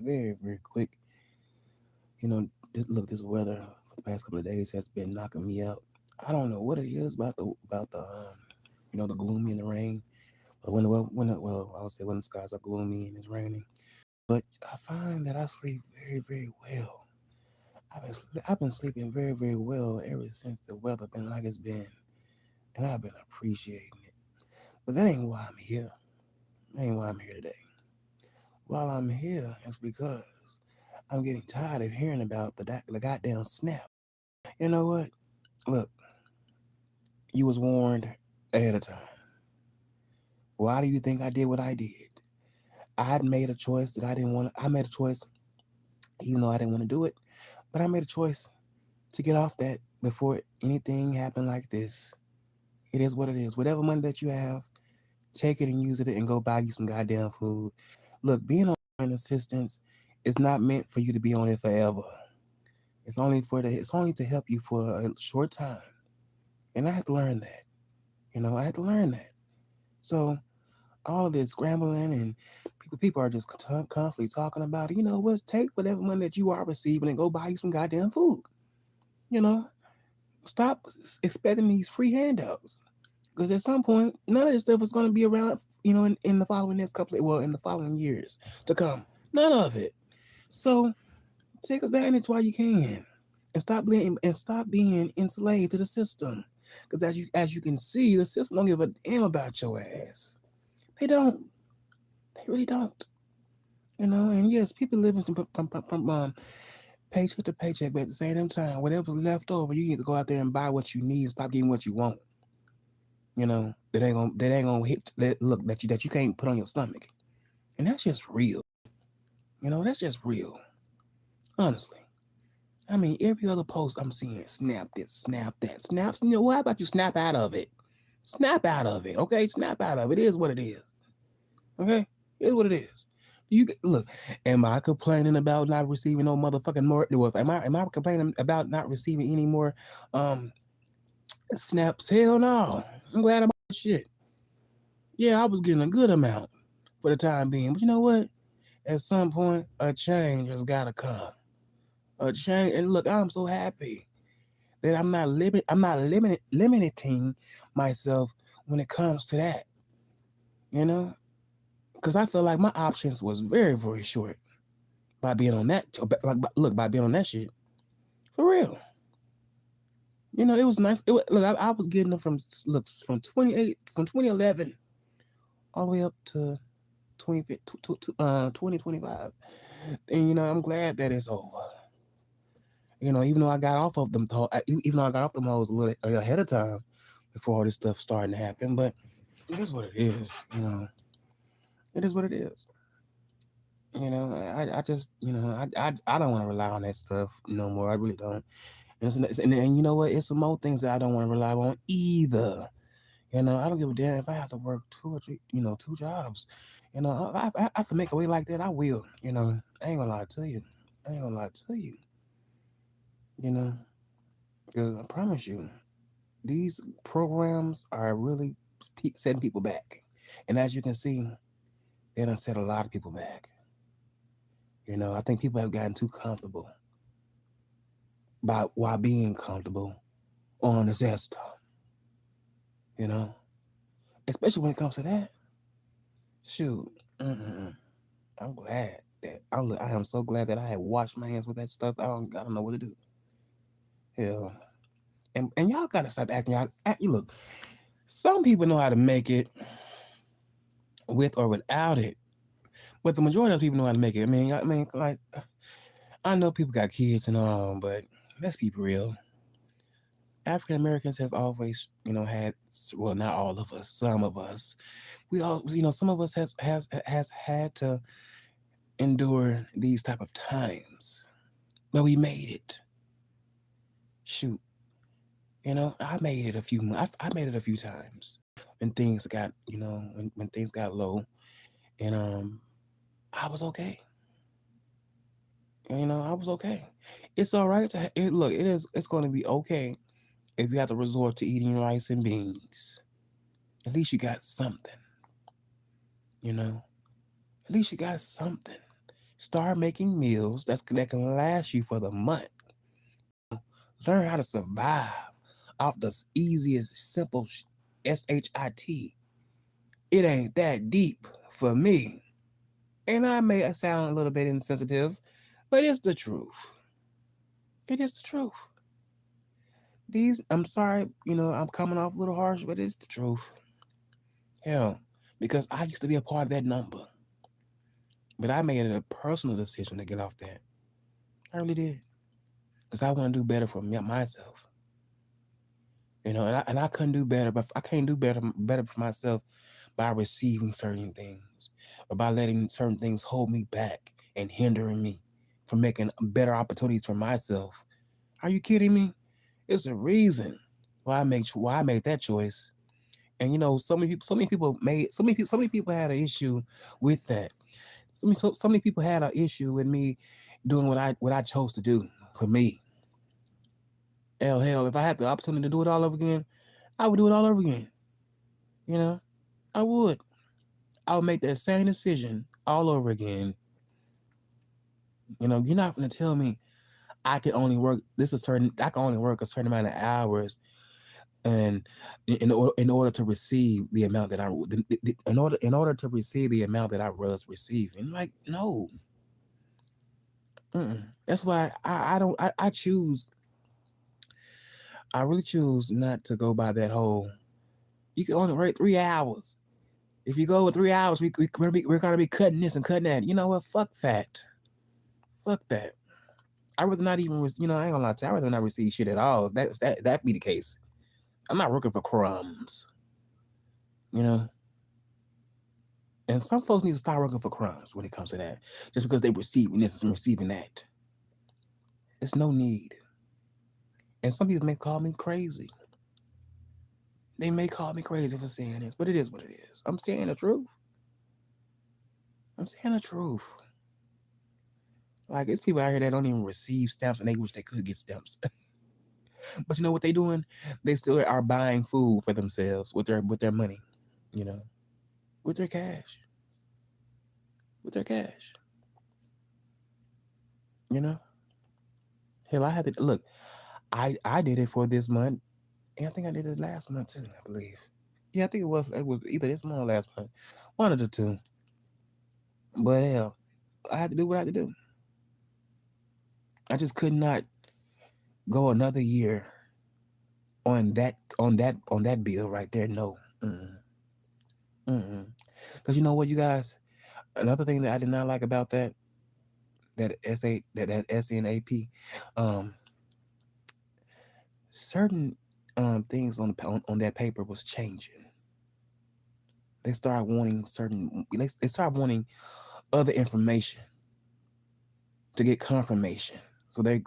very, very quick. This weather for the past couple of days has been knocking me out. I don't know what it is about the gloomy and the rain. But I would say when the skies are gloomy and it's raining. But I find that I sleep very, very well. I've been sleeping very, very well ever since the weather been like it's been, and I've been appreciating it. But that ain't why I'm here. That ain't why I'm here today. While I'm here, it's because I'm getting tired of hearing about the goddamn snap. You know what? Look, you was warned ahead of time. Why do you think I did what I did? I had made a choice that I didn't want. I made a choice, even though I didn't want to do it. But I made a choice to get off that before anything happened like this. It is what it is. Whatever money that you have, take it and use it and go buy you some goddamn food. Look, being on assistance is not meant for you to be on it forever. It's only to help you for a short time. And I had to learn that. I had to learn that. So all of this scrambling and people are just constantly talking about it. Take whatever money that you are receiving and go buy you some goddamn food. You know, stop expecting these free handouts. Because at some point, none of this stuff is going to be around, in the following in the following years to come. None of it. So take advantage while you can, and stop being enslaved to the system. Because as you can see, the system don't give a damn about your ass. They don't. They really don't. And yes, people living from paycheck to paycheck, but at the same time, whatever's left over, you need to go out there and buy what you need and stop getting what you want. That ain't gonna hit that look that you can't put on your stomach. And that's just real. That's just real. Honestly. I mean, every other post I'm seeing, snap this, snap that, snaps. How about you snap out of it? Snap out of it, okay? Snap out of it. It is what it is. Okay? It is what it is. Look, am I complaining about not receiving no motherfucking more? Am I complaining about not receiving any more snaps? Hell no. I'm glad about that shit. Yeah, I was getting a good amount for the time being. But you know what? At some point, a change has got to come. A change, and look, I'm so happy that I'm not limiting myself when it comes to that. You know, because I feel like my options was very, very short by being on that. By being on that shit, for real. It was nice. I was getting them from 2011 all the way up to 2025. And I'm glad that it's over. Even though I got off of them, even though I got off them hoes a little ahead of time before all this stuff starting to happen, but it is what it is. It is what it is. I just, I don't want to rely on that stuff no more. I really don't. And you know what? It's some more things that I don't want to rely on either. I don't give a damn if I have to work two or three, two jobs. I have to make a way like that. I will. I ain't gonna lie to you. I ain't gonna lie to you. You know, because I promise you, these programs are really setting people back. And as you can see, they done set a lot of people back. I think people have gotten too comfortable by while being comfortable on the system. You know, especially when it comes to that. Shoot, I'm glad that I am so glad that I had washed my hands with that stuff. I don't know what to do. Hell, and y'all gotta stop acting out. You look, some people know how to make it with or without it, but the majority of people know how to make it. I mean, like I know people got kids and all, but let's be real. African Americans have always, had, well, not all of us, some of us, we all, some of us has had to endure these type of times, but we made it. Shoot, I made it I made it a few times when things got, when things got low, and I was okay. I was okay. It's all right look. It's going to be okay if you have to resort to eating rice and beans. At least you got something. At least you got something. Start making meals that can last you for the month. Learn how to survive off the easiest, simple SHIT. It ain't that deep for me. And I may sound a little bit insensitive, but it's the truth. It is the truth. I'm sorry, I'm coming off a little harsh, but it's the truth. Hell, because I used to be a part of that number. But I made it a personal decision to get off that. I really did. Because I want to do better for myself. And I couldn't do better, but I can't do better for myself by receiving certain things or by letting certain things hold me back and hindering me from making better opportunities for myself. Are you kidding me? It's a reason why I made that choice. And so many people had an issue with that. So many people had an issue with me doing what I chose to do for me. Hell, if I had the opportunity to do it all over again, I would do it all over again. You know, I would. I would make that same decision all over again. You're not gonna tell me I can only work I can only work a certain amount of hours, and in order to receive the amount that in order to receive the amount that I was receiving. Like, no. That's why I don't I choose I really choose not to go by that whole you can only work 3 hours. If you go with 3 hours, we're gonna be cutting this and cutting that. You know what? Fuck that. Fuck that. I rather not even I ain't gonna lie to you, I rather not receive shit at all. If that be the case. I'm not working for crumbs. You know? And some folks need to start working for crumbs when it comes to that. Just because they receiving this and receiving that. It's no need. And some people may call me crazy. They may call me crazy for saying this, but it is what it is. I'm saying the truth. I'm saying the truth. Like, it's people out here that don't even receive stamps and they wish they could get stamps. But you know what they doing? They still are buying food for themselves with their money, you know, with their cash. With their cash. You know? Hell, I had to look, I did it for this month. And I think I did it last month too, I believe. Yeah, I think it was either this month or last month. One of the two. But hell, I had to do what I had to do. I just could not go another year on that bill right there. No. Because you know what, you guys? Another thing that I did not like about that SNAP, um, certain things on that paper was changing. They started wanting they started wanting other information to get confirmation. So they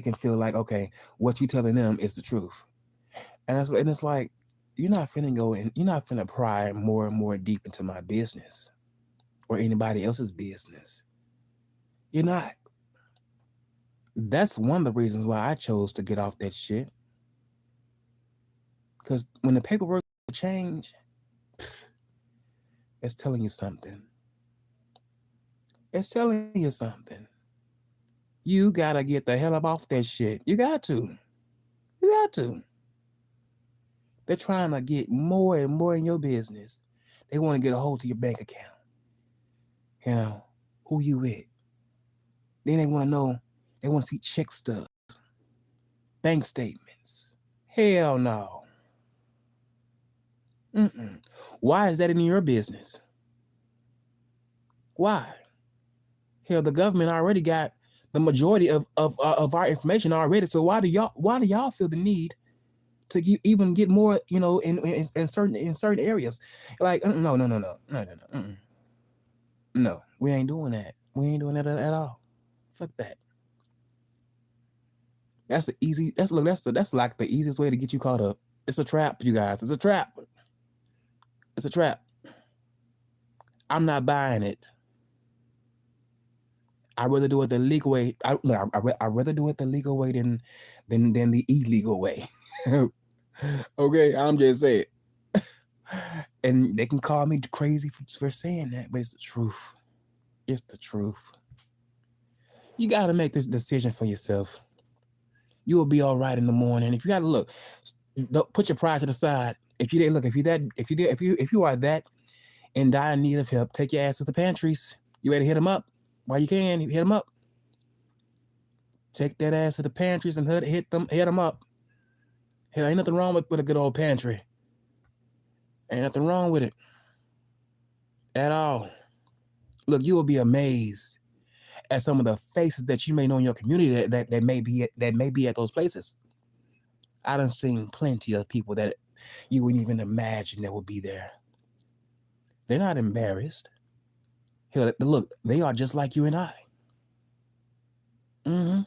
can feel like, okay, what you telling them is the truth. And it's like, you're not finna pry more and more deep into my business or anybody else's business. You're not. That's one of the reasons why I chose to get off that shit. Because when the paperwork change, it's telling you something. It's telling you something. You gotta get the hell up off that shit. You got to. You got to. They're trying to get more and more in your business. They want to get a hold to your bank account. You know, who you with. Then they want to know, they want to see check stubs, bank statements. Hell no. Why is that in your business? Why? Hell, the government already got the majority of our information already. So why do y'all feel the need to even get more? In certain areas, like no. No, we ain't doing that. We ain't doing that at all. Fuck that. That's the easy. That's like the easiest way to get you caught up. It's a trap, you guys. It's a trap. It's a trap. I'm not buying it. I'd rather do it the legal way. I'd rather do it the legal way than the illegal way. Okay, I'm just saying. And they can call me crazy for saying that, but it's the truth. It's the truth. You got to make this decision for yourself. You will be all right in the morning. If you got to look, don't put your pride to the side. If you didn't look, if you are that in dire need of help, take your ass to the pantries. You ready to hit them up while you can? Hit them up. Take that ass to the pantries and hit them up. Hell, ain't nothing wrong with a good old pantry. Ain't nothing wrong with it at all. Look, you will be amazed at some of the faces that you may know in your community that may be at those places. I done seen plenty of people that you wouldn't even imagine that would be there. They're not embarrassed. Hell, look, they are just like you and I. Mm-hmm.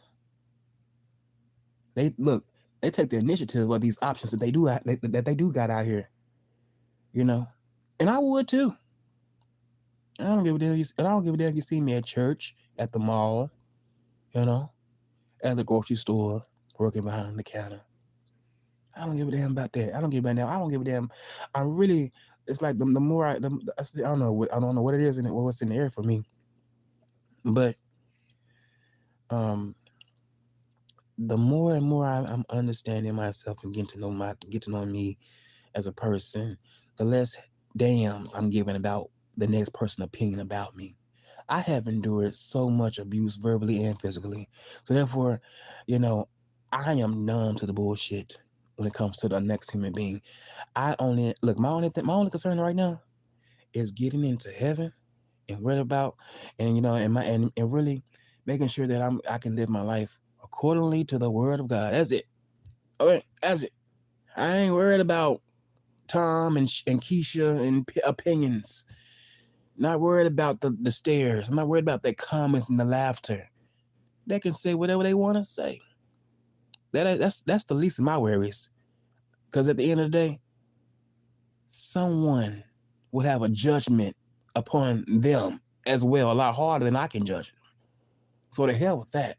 They take the initiative of these options that they do got out here. You know, and I would too. I don't give a damn. I don't give a damn if you see me at church, at the mall, you know, at the grocery store, working behind the counter. I don't give a damn about that. I don't give a damn. I don't give a damn. I really. It's like the more I don't know what it is and what's in the air for me. But the more and more I'm understanding myself and get to know me as a person, the less damns I'm giving about the next person's opinion about me. I have endured so much abuse verbally and physically. So therefore, I am numb to the bullshit when it comes to the next human being. My only concern right now is getting into heaven and read about and really making sure that I can live my life accordingly to the word of God. That's it. Okay, that's it. I ain't worried about Tom and Keisha and opinions. Not worried about the stares. I'm not worried about their comments and the laughter. They can say whatever they want to say. That's the least of my worries. Because at the end of the day, someone would have a judgment upon them as well, a lot harder than I can judge them. So the hell with that.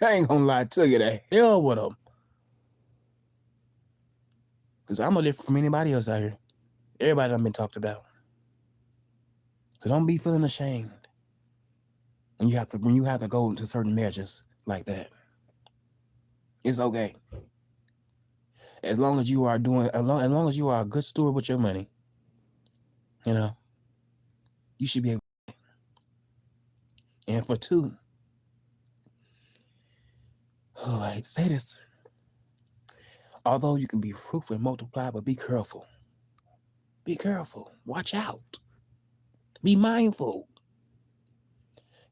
I ain't gonna lie to you, the hell with them. Because I'm no different from anybody else out here. Everybody done been talked about. So don't be feeling ashamed when you have to go into certain measures like that. It's okay. As long as you are a good steward with your money, you should be able. And for two, I hate to say this. Although you can be fruitful and multiply, but be careful. Be careful. Watch out. Be mindful.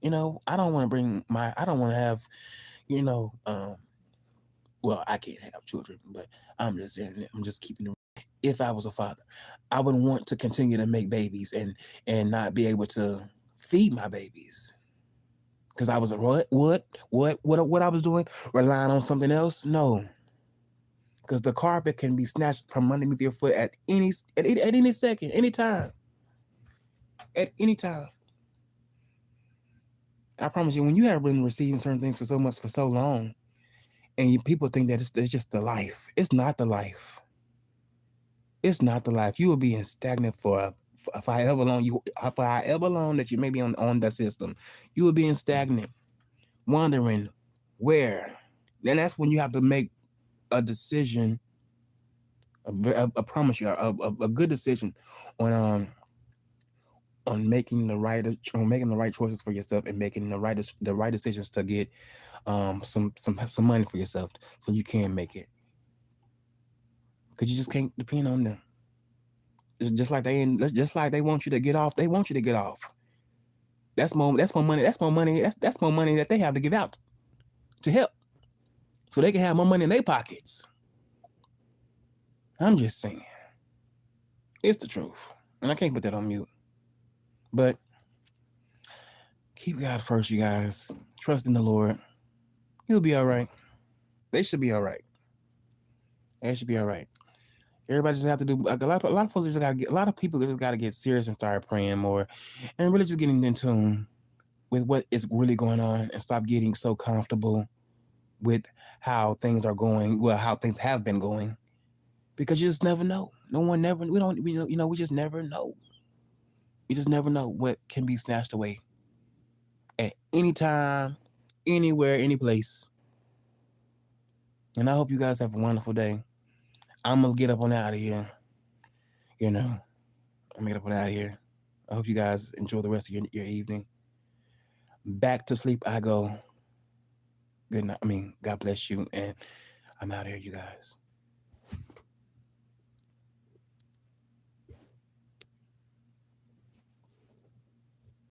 I don't want to have, well, I can't have children, but I'm just keeping it. If I was a father, I would want to continue to make babies and not be able to feed my babies. Because I was what I was doing, relying on something else? No. Because the carpet can be snatched from underneath your foot at any second, any time. At any time. I promise you, when you have been receiving certain things for so long, and people think that it's just the life. It's not the life. It's not the life. You will be stagnant for however long that you may be on that system. You will be stagnant, wondering where. Then that's when you have to make a decision. I promise you, a good decision on making the right choices for yourself and making the right decisions to get some money for yourself so you can make it. Because you just can't depend on them. Just like they want you to get off, they want you to get off. That's more money. That's more money that they have to give out to help, so they can have more money in their pockets. I'm just saying, it's the truth, and I can't put that on mute. But keep God first, you guys. Trust in the Lord. He'll be all right. They should be all right. They should be all right. Everybody just have to do a lot of folks just gotta get, a lot of people just gotta get serious and start praying more, and really just getting in tune with what is really going on and stop getting so comfortable with how things are going, how things have been going, because you just never know. We just never know. You just never know what can be snatched away at any time, anywhere, any place. And I hope you guys have a wonderful day. I'm gonna get up on out of here. You know, I'm gonna get up on out of here. I hope you guys enjoy the rest of your evening. Back to sleep I go. Good night. I mean, God bless you, and I'm out of here, you guys.